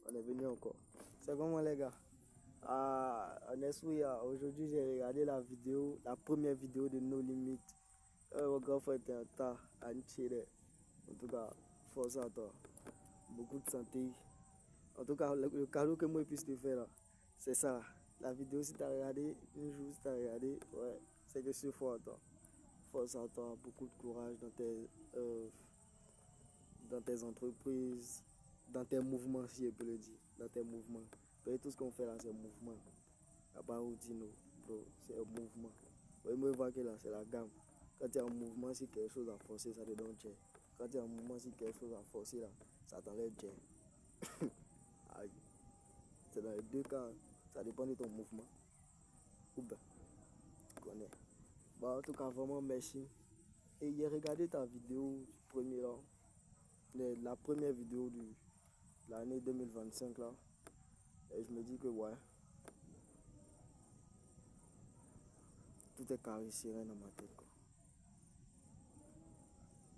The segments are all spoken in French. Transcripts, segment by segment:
On est venu encore. C'est comment les gars? On est aujourd'hui j'ai regardé la première vidéo de No Limit. Mon grand frère était en tas à tirer. En tout cas, force à toi. Beaucoup de santé. En tout cas, le cadeau que moi je puisse te faire là, c'est ça. La vidéo si tu as regardé, un jour si tu as regardé, ouais, c'est que c'est fort à toi. Force à toi, beaucoup de courage dans tes entreprises, dans tes mouvements, si je peux le dire, dans tes mouvements. Tout ce qu'on fait là, c'est un mouvement. Il n'y a pas routine, bro, c'est un mouvement. Oui, moi, je vois que là, c'est la gamme. Quand tu as un mouvement, si quelque chose à forcer, ça te donne cher. Quand tu as un mouvement, si quelque chose à forcer, là, ça t'enlève cher. Aïe. C'est dans les deux cas, ça dépend de ton mouvement. Ou ben, tu connais. Bon, en tout cas, vraiment, merci. Et j'ai regardé ta vidéo du premier là, la première vidéo de l'année 2025 là. Et je me dis que ouais, tout est carré serein dans ma tête quoi.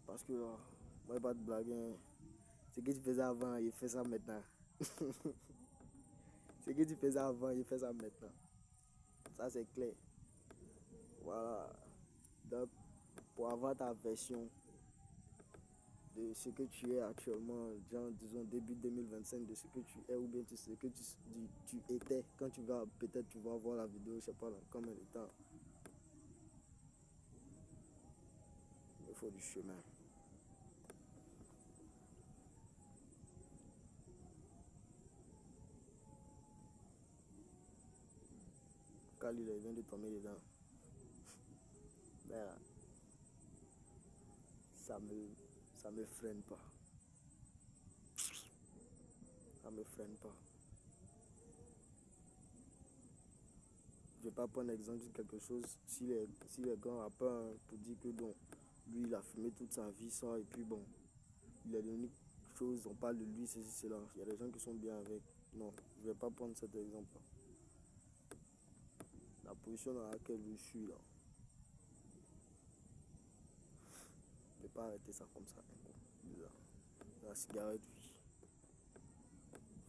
Parce que là, moi pas de blague, hein. Ce que tu faisais avant, il fait ça maintenant. Ce que tu faisais avant, il fait ça maintenant. Ça c'est clair. Voilà. Donc, pour avoir ta version de ce que tu es actuellement, genre, disons début 2025, de ce que tu es ou bien de ce que tu étais, quand peut-être tu vas voir la vidéo, je sais pas dans combien de temps. Il faut du chemin. Khalil, il vient de tomber dedans. Mais là, ça me freine pas. Ça me freine pas. Je vais pas prendre l'exemple de quelque chose. Si les grands rappeurs pour dire que bon, lui il a fumé toute sa vie ça et puis bon, il a donné quelque chose, on parle de lui, ceci, cela. Il y a des gens qui sont bien avec. Non, je vais pas prendre cet exemple là. La position dans laquelle je suis là, je ne peux pas arrêter ça comme ça un coup. Là. La cigarette, oui.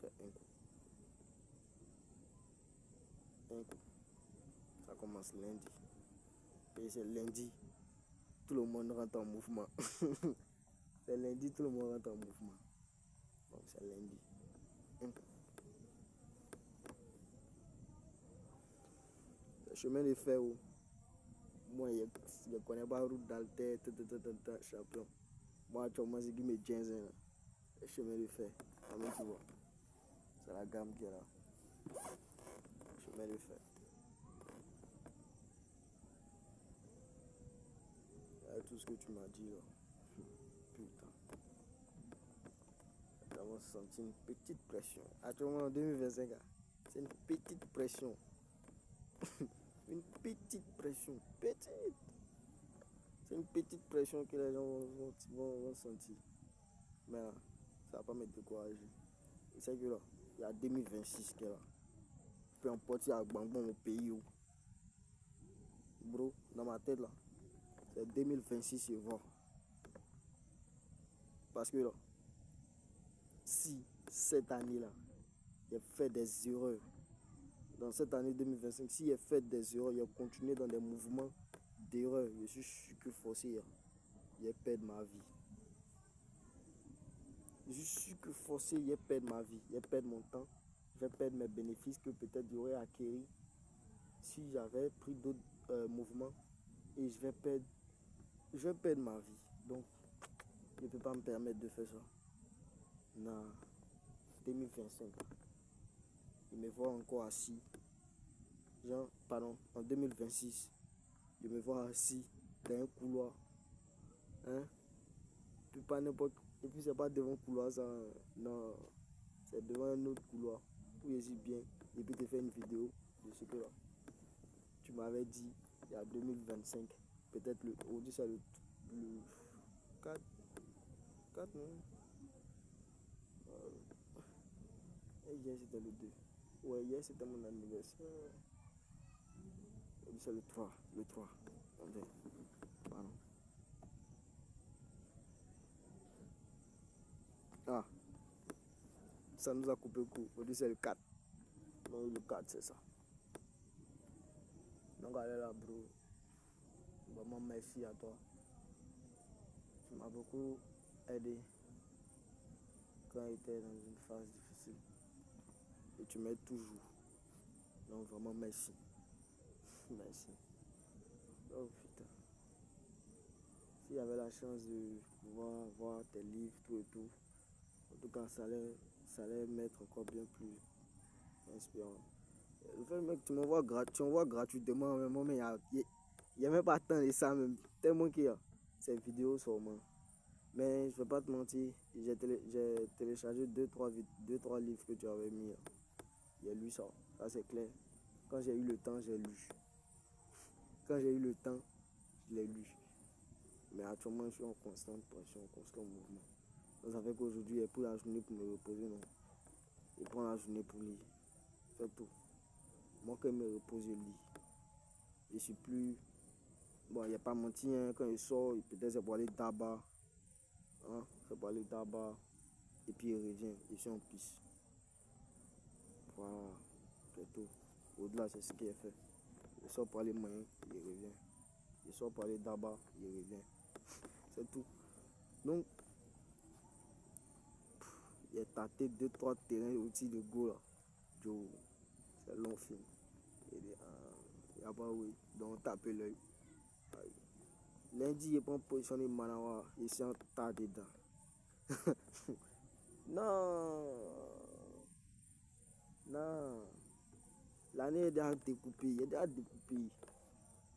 Faire un coup. Un coup. Ça commence lundi. Et c'est lundi. Tout le monde rentre en mouvement. C'est lundi, tout le monde rentre en mouvement. Donc c'est lundi. Un coup. C'est chemin de fer où moi je ne connais pas la route d'Alter, champion. Moi, tu vois, c'est qui me tient. Le chemin de fer. Tu vois. C'est la gamme qui est là. Chemin de fer. Tout ce que tu m'as dit là. Putain. J'ai vraiment senti une petite pression. Actuellement en 2025, c'est une petite pression. Une petite pression. Petite. C'est une petite pression que les gens vont sentir. Mais là, ça va pas me décourager. Et c'est que là, il y a 2026 qui est là. Peu importe si il y a Gbangban au pays où. Bro, dans ma tête là, c'est 2026 je vois. Parce que là, si cette année-là, j'ai fait des erreurs, dans cette année 2025, si j'ai fait des erreurs, j'ai continué dans des mouvements d'erreurs, je suis sûr que forcé, j'ai perdu ma vie. Je suis sûr que forcé, j'ai perdu ma vie, j'ai perdu mon temps, je vais perdre mes bénéfices que peut-être j'aurais acquis si j'avais pris d'autres mouvements et je vais perdre ma vie. Donc, je ne peux pas me permettre de faire ça. Non, 2025, je me vois encore assis. En 2026, je me vois assis dans un couloir. Hein? Puis pas n'importe. Et puis c'est pas devant un couloir, ça. Non, c'est devant un autre couloir. Où je suis bien. Et puis te faire une vidéo de ce que là. Tu m'avais dit, il y a 2025. Peut-être aujourd'hui c'est le 4, 4 non? Et hier c'était le 2. Ouais, hier c'était mon anniversaire. Aujourd'hui c'est le 3. Le 3. Attendez. Pardon. Ah, Ça nous a coupé court. Aujourd'hui, c'est le 4. Donc, le 4, c'est ça. Donc, allez là, bro. Vraiment, merci à toi. Tu m'as beaucoup aidé quand j'étais dans une phase difficile. Et tu m'aides toujours. Donc, vraiment, merci. Merci. Oh, putain. S'il y avait la chance de pouvoir voir tes livres, tout et tout, en tout cas, ça allait m'être encore bien plus inspirant. Le fait, mec, tu m'envoies gratuitement, mais il n'y a même pas tant de ça, même. Tellement qu'il y a ces vidéos sur moi. Mais je ne vais pas te mentir, j'ai téléchargé 2-3 livres que tu avais mis. J'ai lu ça, ça c'est clair. Quand j'ai eu le temps, j'ai lu. Quand j'ai eu le temps, je l'ai lu. Mais actuellement, je suis en constante pression, en constant mouvement. Donc ça fait qu'aujourd'hui, j'ai pris la journée pour me reposer, non. Je prends la journée pour lire. C'est tout. Moi, quand je me repose, je lis. Je suis plus... Bon, il n'y a pas menti, hein. Quand je sors, peut-être c'est pour aller tabac. Hein? C'est pour aller tabac. Et puis il revient, je suis en piste. Voilà, c'est tout. Au-delà, c'est ce qui est fait. Je sors pour aller manger, il revient. Je sors pour aller tabac, il revient. C'est tout. Donc, il a tâté 2-3 terrains au-dessus de go là. Joe, c'est long film. Il n'y a pas oui. Donc, taper l'œil. Lundi, il prend position de Manawa. Il s'est en tas dedans. Non. Non. L'année est déjà découpée. Il est déjà découpé.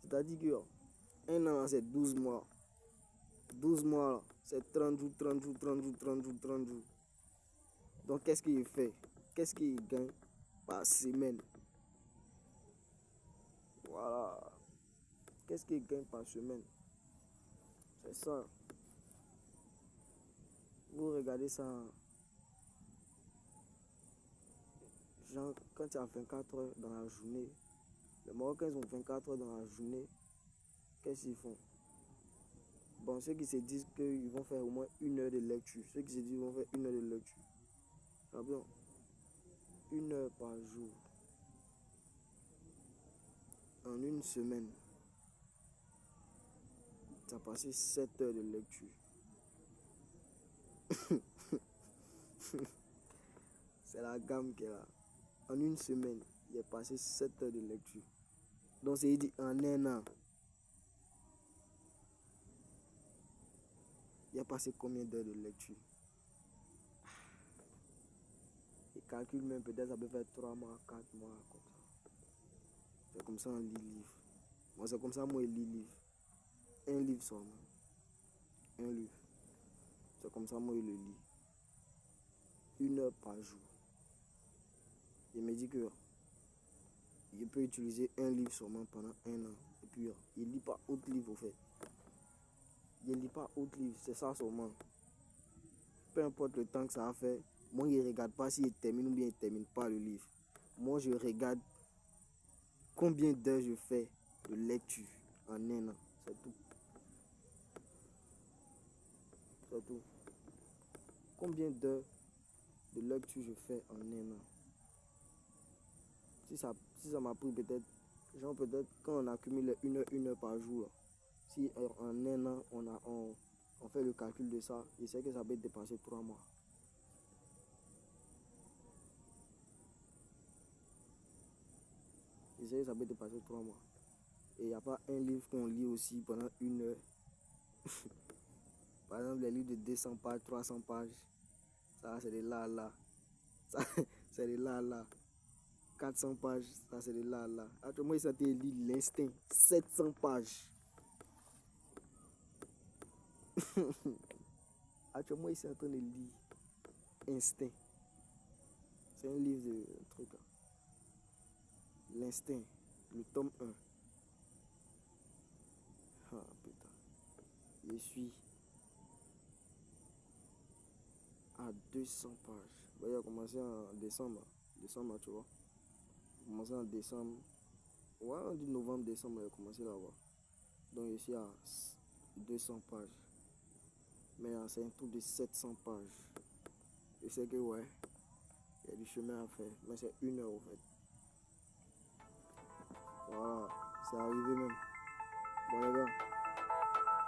C'est-à-dire que un an, c'est 12 mois. 12 mois, là, c'est 30 jours, 30 jours, 30 jours, 30 jours, 30 jours. Donc, qu'est-ce qu'il fait? Qu'est-ce qu'il gagne par semaine? Voilà. Qu'est-ce qu'il gagne par semaine? C'est ça. Vous regardez ça. Genre, quand tu as 24 heures dans la journée, les Marocains ils ont 24 heures dans la journée. Qu'est-ce qu'ils font? Bon, ceux qui se disent qu'ils vont faire au moins 1 heure de lecture. Ceux qui se disent qu'ils vont faire 1 heure de lecture. Ah bien, 1 heure par jour. En une semaine, tu as passé 7 heures de lecture. C'est la gamme qui est là. En une semaine, il est passé 7 heures de lecture. Donc, c'est dit en un an. Il a passé combien d'heures de lecture? Il calcule même, peut-être ça peut faire 3 mois, 4 mois, comme ça. C'est comme ça on lit livre. Moi, c'est comme ça moi je lis livre. Un livre seulement. Un livre. C'est comme ça moi je le lis. 1 heure par jour. Il me dit que il peut utiliser un livre seulement pendant un an. Et puis, il ne lit pas autre livre au fait. Il ne lit pas autre livre, c'est ça seulement. Peu importe le temps que ça a fait, moi je ne regarde pas s'il termine ou bien il ne termine pas le livre. Moi je regarde combien d'heures je fais de lecture en un an. C'est tout. C'est tout. Combien d'heures de lecture je fais en un an. Si ça m'a pris peut-être, genre peut-être quand on accumule 1 heure par jour, si en un an on fait le calcul de ça, je sais que ça peut dépasser 3 mois. Je sais que ça peut dépasser 3 mois. Et il n'y a pas un livre qu'on lit aussi pendant 1 heure. Par exemple, les livres de 200 pages, 300 pages, ça c'est des là. Ça, c'est des là. 400 pages, ça c'est des là. Actuellement, ça te lit l'instinct. 700 pages. Actuellement, il est en train de lire Instinct. C'est un livre de truc. L'instinct, le tome 1. Ah putain. Je suis à 200 pages. Bah, il a commencé en décembre. Décembre, tu vois. Il a commencé en décembre. Ouais, on dit novembre, décembre, il a commencé là-bas. Donc, je suis à 200 pages. Mais c'est un tour de 700 pages. Je sais que, ouais. Il y a du chemin à faire. Mais c'est 1 heure, au fait. Voilà, c'est arrivé même. Bon, les gars.